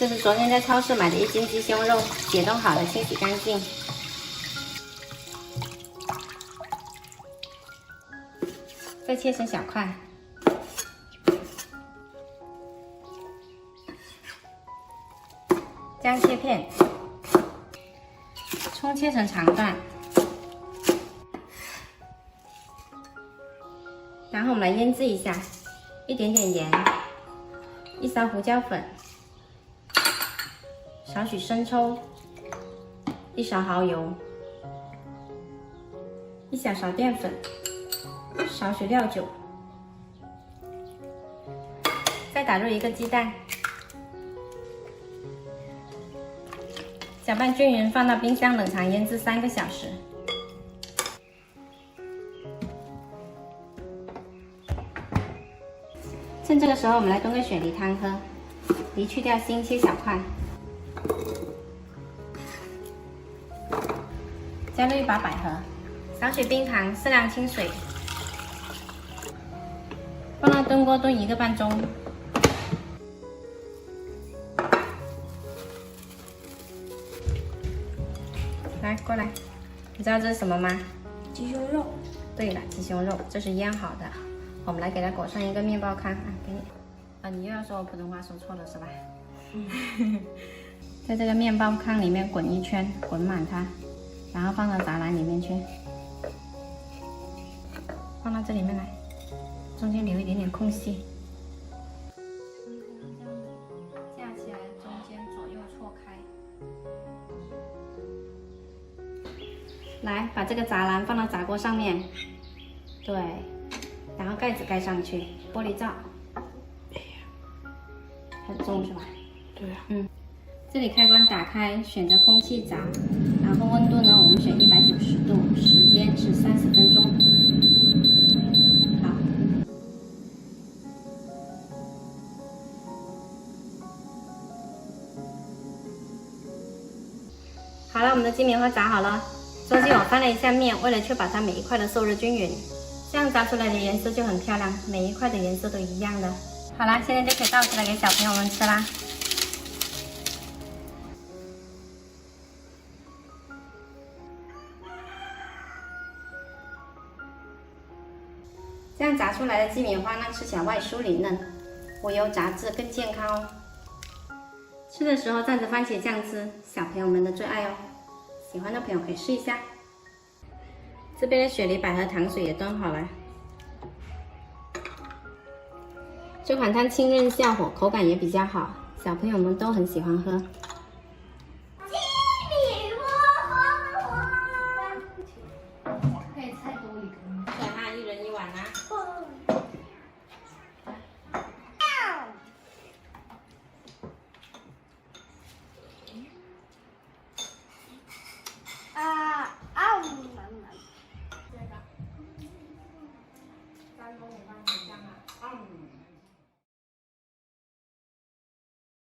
这是昨天在超市买的1斤鸡胸肉，解冻好了，清洗干净。再切成小块。姜切片，葱切成长段。然后我们来腌制一下，一点点盐，1勺胡椒粉，少许生抽，1勺蚝油，1小勺淀粉，少许料酒，再打入1个鸡蛋，搅拌均匀，放到冰箱冷藏腌制3个小时。趁这个时候，我们来炖个雪梨汤喝。梨去掉心，切小块，加入1把百合，少许冰糖，适量清水，放到炖锅炖1个半钟。来，过来，你知道这是什么吗？鸡胸肉。对了，鸡胸肉，这是腌好的。我们来给它裹上1个面包糠啊，给你。你又要说我普通话说错了是吧？在这个面包糠里面滚1圈，滚满它，然后放到杂篮里面去，放到这里面来，中间留一点点空隙，架起来，中间左右错开。来，把这个杂篮放到炸锅上面，对。然后盖子盖上去，玻璃罩，很重是吧？对呀。这里开关打开，选择空气炸，然后温度呢，我们选190度，时间是30分钟。好了，我们的鸡棉花炸好了。中间我翻了一下面，为了确保它每一块的受热均匀。这样炸出来的颜色就很漂亮，每一块的颜色都一样的。好啦，现在就可以倒出来给小朋友们吃啦。这样炸出来的鸡棉花呢，吃起来外酥里嫩，无油炸制更健康哦。吃的时候蘸着番茄酱吃，小朋友们的最爱哦。喜欢的朋友可以试一下。这边的雪梨百合糖水也炖好了，这款汤清润下火，口感也比较好，小朋友们都很喜欢喝。